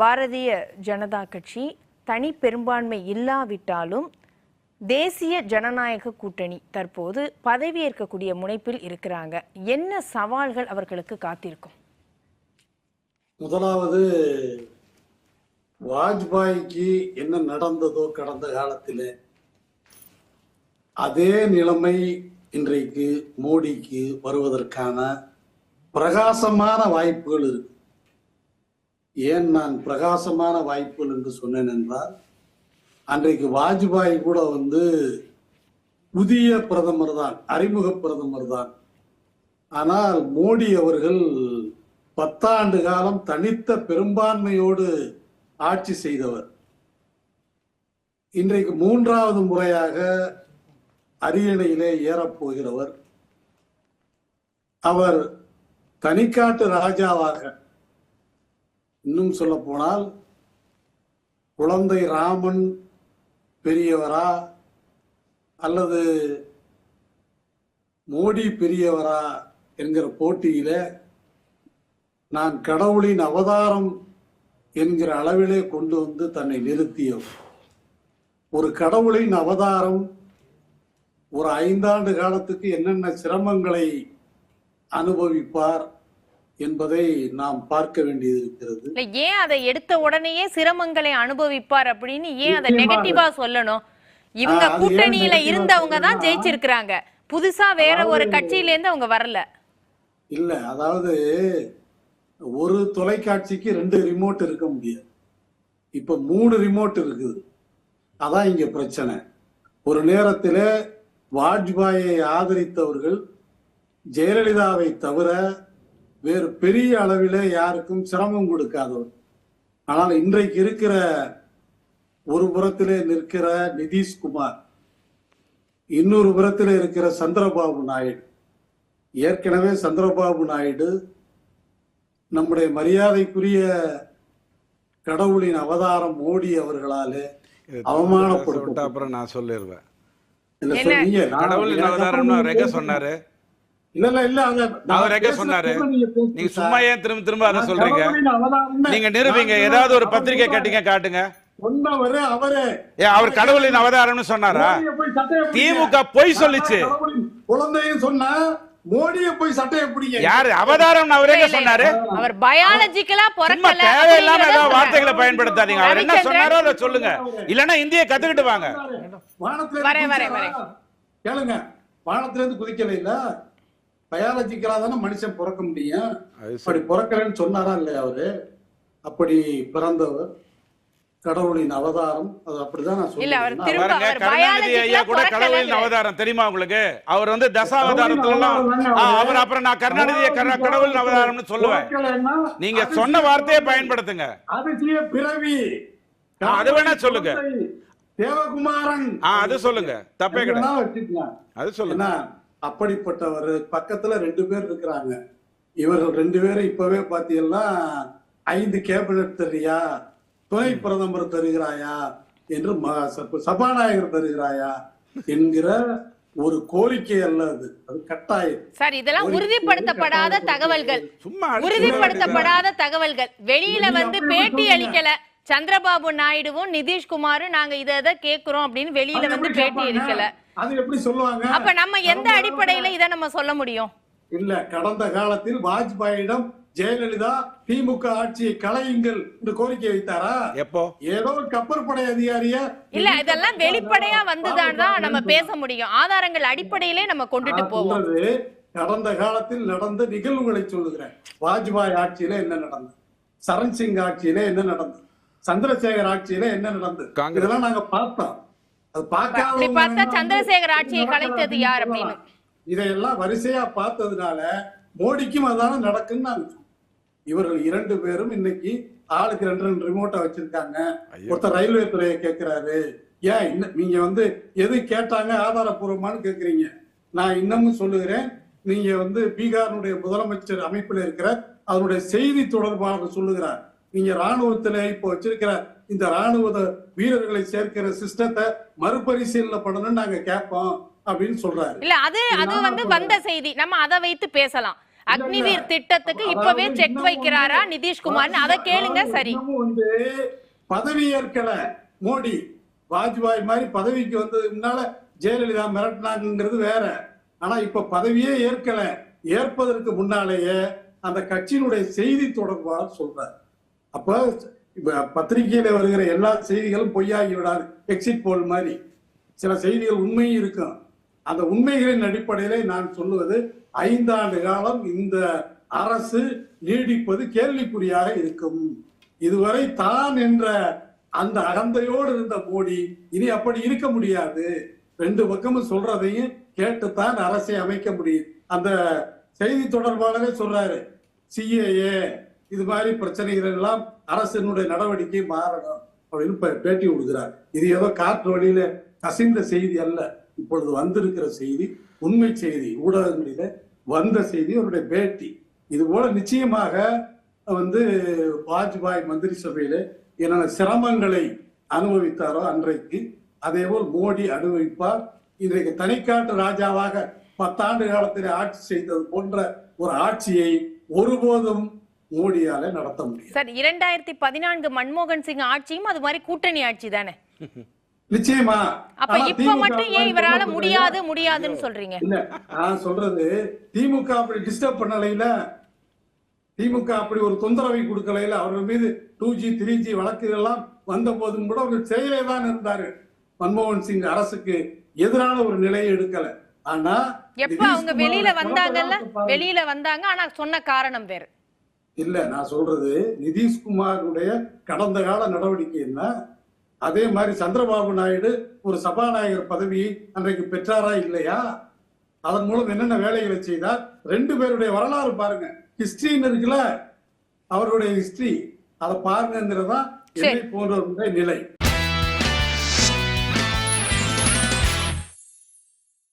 பாரதிய ஜனதா கட்சி தனி பெரும்பான்மை இல்லாவிட்டாலும் தேசிய ஜனநாயக கூட்டணி தற்போது பதவியேற்கக்கூடிய முனைப்பில் இருக்கிறாங்க. என்ன சவால்கள் அவர்களுக்கு காத்திருக்கும்? முதலாவது, வாஜ்பாய்க்கு என்ன நடந்ததோ கடந்த காலத்தில் அதே நிலைமை இன்றைக்கு மோடிக்கு வருவதற்கான பிரகாசமான வாய்ப்புகள் இருக்கு. ஏன் நான் பிரகாசமான வாய்ப்புகள் என்று சொன்னேன் என்றால், அன்றைக்கு வாஜ்பாய் கூட புதிய பிரதமர் தான், அறிமுக பிரதமர் தான். ஆனால் மோடி அவர்கள் 10 ஆண்டு காலம் தனித்த பெரும்பான்மையோடு ஆட்சி செய்தவர். இன்றைக்கு 3வது முறையாக அரியணையிலே ஏறப்போகிறவர். அவர் தனிக்காட்டு ராஜாவாக, இன்னும் சொல்ல போனால் குழந்தை ராமன் பெரியவரா அல்லது மோடி பெரியவரா என்கிற போட்டியில நான் கடவுளின் அவதாரம் என்கிற அளவிலே கொண்டு தன்னை நிறுத்தியவர். ஒரு கடவுளின் அவதாரம் ஒரு 5 ஆண்டு காலத்துக்கு என்னென்ன சிரமங்களை அனுபவிப்பார் என்பதை நாம் பார்க்க வேண்டியது இருக்கிறது. ஏன் அதை எடுத்த உடனேயே சிரமங்களை அனுபவிப்பார் அப்படின்னு ஏன் அதை நெகட்டிவா சொல்லணும்? இவங்க கூட்டணியில இருந்தவங்க தான் ஜெயிச்சிருக்கிறாங்க, புதுசா வேற ஒரு கட்சியில இருந்து அவங்க வரல. இல்ல, அதாவது ஒரு தொலைக்காட்சிக்கு 2 ரிமோட் இருக்க முடியாது. இப்ப 3 ரிமோட் இருக்குது. அதான் இங்க பிரச்சனை. ஒரு நேரத்தில் வாஜ்பாயை ஆதரித்தவர்கள் ஜெயலலிதாவை தவிர வேறு பெரிய அளவில் யாருக்கும் சிரமம் கொடுக்காதவர். ஆனால் இன்றைக்கு இருக்கிற ஒரு புறத்திலே நிற்கிற நிதிஷ்குமார், இன்னொரு புறத்தில் இருக்கிற சந்திரபாபு நாயுடு. ஏற்கனவே சந்திரபாபு நாயுடு நம்முடைய மரியாதைக்குரிய கடவுளின் அவதாரம் மோடி அவர்களாலே அவமானப்படுத்த, அப்புறம் நான் சொல்லிடுவேன். கடவுளின் அவதாரம் சொன்னாரு. இல்ல இல்ல இல்ல, அவர் சொன்னாரு. நீங்க சும்மா ஏன் திரும்ப திரும்ப அதை சொல்றீங்க? நீங்க நிரூபிங்க. ஏதாவது ஒரு பத்திரிகை கட்டிங்க காட்டுங்க. அவர் கடவுளின் அவதாரம்னு சொன்னாரா? திமுக பொய் சொல்லிச்சு. குழந்தையும் சொன்னா மோடியை போய் சட்டையை பிடிங்க. யாரு அவதாரம்? அவரே சொன்னாரு. அவர் பயாலஜிக்கலா பொறக்கல. தேவையில்லாம ஏதாவது வார்த்தைகளை பயன்படுத்தாதீங்க. அவர் என்ன சொன்னாரோ அதை சொல்லுங்க. இல்லன்னா இந்திய கத்துக்கிட்டு வாங்க. கேளுங்க, வானத்துல இருந்து குதிக்கல. இல்ல, பயாலஜிக்கலா தானே மனுஷன் பிறக்க முடியும். அப்படி பிறக்கலன்னு சொன்னாரா இல்லையா? அவரு அப்படி பிறந்தவர், கடவுளின் அவதாரம். அது அப்படிதான் நான் சொல்றேன். கருணாநிதி ஐயா கூட கடவுளின் அவதாரம் தெரியுமா உங்களுக்கு? அவர் தசாவதாரத்துல எல்லாம் அவர், அப்புறம் நான் கருணாநிதியை கடவுளின் அவதாரம்னு சொல்லுவேன். நீங்க சொன்ன வார்த்தையை பயன்படுத்துங்க. அது பிறவி, அது வேணா சொல்லுங்க. தேவகுமாரன், அது சொல்லுங்க. தப்பே கிடையாது. அது சொல்லுங்க. அப்படிப்பட்டவர் பக்கத்துல 2 பேர் இருக்கிறாங்க. இவர்கள் 2 பேரும் இப்பவே பாத்தீங்கன்னா 5 கேபினட் தரியா, துணை பிரதமர் தருகிறாயா என்று சபாநாயகர் தருகிறாயா என்கிற ஒரு கோரிக்கை அல்ல. அது கட்டாயம். சார், இதெல்லாம் உறுதிப்படுத்தப்படாத தகவல்கள். உறுதிப்படுத்தப்படாத தகவல்கள் வெளியில பேட்டி அளிக்கல. சந்திரபாபு நாயுடுவும் நிதிஷ்குமாரும் நாங்க இதை கேக்குறோம் அப்படின்னு வெளியில பேட்டி அளிக்கல. அது எப்படி சொல்லுவாங்க? அப்ப நம்ம எந்த அடிப்படையில இதை நம்ம சொல்ல முடியும்? இல்ல, கடந்த காலத்தில் வாஜ்பாயிடம் ஜெயலலிதா திமுக ஆட்சியை களையுங்கள் என்று கோரிக்கை வைத்தாரா? எப்போ? ஏதோ ஒரு கப்பற்படை அதிகாரிய இல்ல, இதெல்லாம் வெளிப்படையா வந்துதான் நம்ம பேச முடியும். ஆதாரங்கள் அடிப்படையிலே நம்ம கொண்டுட்டு போவோம். கடந்த காலத்தில் நடந்த நிகழ்வுகளை சொல்லுகிறேன். வாஜ்பாய் ஆட்சியில என்ன நடந்தது, சரண் சிங் ஆட்சியில என்ன நடந்தது, சந்திரசேகர் ஆட்சியில என்ன நடந்தது, இதெல்லாம் நாங்க பார்த்தோம். அது பார்த்தா சந்திரசேகர் ஆட்சியை கலைத்தது யார் அப்படின்னு இதையெல்லாம் வரிசையா பார்த்ததுனால மோடிக்கும் அதான நடக்குன்னு நாங்க. இவர்கள் 2 பேரும் இன்னைக்கு ஆளுக்கு 2 ரிமோட்டை வச்சிருக்காங்க. ஒருத்தர் ரயில்வே துறையை கேட்கிறாரு. ஏன் நீங்க எது கேட்டாங்க ஆதாரப்பூர்வமானு கேக்குறீங்க? நான் இன்னமும் சொல்லுகிறேன், நீங்க பீகாருடைய முதலமைச்சர் அமைப்பில் இருக்கிற அதனுடைய செய்தி தொடர்பாளர் சொல்லுகிறார், நீங்க ராணுவத்துல இப்போ வச்சிருக்கிற இந்த ராணுவ வீரர்களை சேர்க்கிற சிஸ்டத்தை மறுபரிசீலனை பண்ணணும்னு நாங்க கேட்போம் அப்படின்னு சொல்றாரு. இல்ல, அது வந்த செய்தி, நம்ம அதை வைத்து பேசலாம். அக்னிவீர் திட்டத்துக்கு இப்பவே செக் வைக்கிறாரா நிதிஷ்குமார்? அதை கேளுங்க. சரி, வந்து பதவி ஏற்கல மோடி. வாஜ்பாய் மாதிரி பதவிக்கு வந்ததுக்கு முன்னால ஜெயலலிதா மிரட்டினாங்கிறது வேற. ஆனா இப்ப பதவியே ஏற்கல. ஏற்பதற்கு முன்னாலேயே அந்த கட்சியினுடைய செய்தி தொடர்பாளர் சொல்றார். அப்ப பத்திரிகையில வருகிற எல்லா செய்திகளும் பொய்யாகி விடாது. எக்ஸிட் போல் மாதிரி சில செய்திகள் உண்மையும் இருக்கும். அந்த உண்மைகளின் அடிப்படையிலே நான் சொல்லுவது 5 ஆண்டு காலம் இந்த அரசு நீடிப்பது கேள்விக்குறியாக இருக்கும். இதுவரை தான் என்ற அந்த அகந்தையோடு இருந்த மோடி இனி அப்படி இருக்க முடியாது. 2 பக்கமும் சொல்றதையும் கேட்டுத்தான் அரசை அமைக்க முடியும். அந்த செய்தி தொடர்பாளரே சொல்றாரு, சிஏஏ இது மாதிரி பிரச்சனைகள் எல்லாம் அரசினுடைய நடவடிக்கை மாறணும் அப்படின்னு பேட்டி கொடுக்கிறார். இது ஏதோ காற்று வழியில கசிந்த செய்தி அல்ல. இப்பொழுது வந்திருக்கிற செய்தி உண்மை செய்தி, ஊடகங்களில வந்த செய்தி, அவருடைய பேட்டி. இது போல நிச்சயமாக வந்து வாஜ்பாய் மந்திரி சபையில என்னென்ன சிரமங்களை அனுபவித்தாரோ அன்றைக்கு, அதே போல் மோடி அனுபவிப்பார். இன்றைக்கு தனிக்காட்டு ராஜாவாக 10 ஆண்டு காலத்தில் ஆட்சி செய்தது போன்ற ஒரு ஆட்சியை ஒருபோதும் மோடியால நடத்த முடியும். சார், 2014 மன்மோகன் சிங் ஆட்சியும் அது மாதிரி கூட்டணி ஆட்சி தானே? நிச்சயமா. அப்ப இப்ப மட்டும் ஏன் இவரால முடியாதுன்னு சொல்றீங்க? இல்ல, நான் சொல்றது திமுக அப்படி டிஸ்டர்ப் பண்ணலையில, திமுக அப்படி ஒரு தொந்தரவை கொடுக்கலையில. அவர்கள் மீது 2G 3G வழக்குகள் எல்லாம் வந்த போதும் கூட அவர்கள் செயலே தான் இருந்தாரு. மன்மோகன் சிங் அரசுக்கு எதிரான ஒரு நிலையை எடுக்கல. ஆனா எப்ப அவங்க வெளியில வந்தாங்க, ஆனா சொன்ன காரணம் வேறு. இல்ல, நான் சொல்றது நிதிஷ்குமாருடைய கடந்த கால நடவடிக்கை என்ன, அதே மாதிரி சந்திரபாபு நாயுடு ஒரு சபாநாயகர் பதவியை அன்றைக்கு பெற்றாரா இல்லையா? அதன் மூலம் என்னென்ன வேலைகளை செய்தார்? 2 பேருடைய வரலாறு பாருங்க. ஹிஸ்டரின்னு இருக்குல்ல, அவருடைய ஹிஸ்டரி அதை பாருங்கிறதா என்னை போன்றவருடைய நிலை.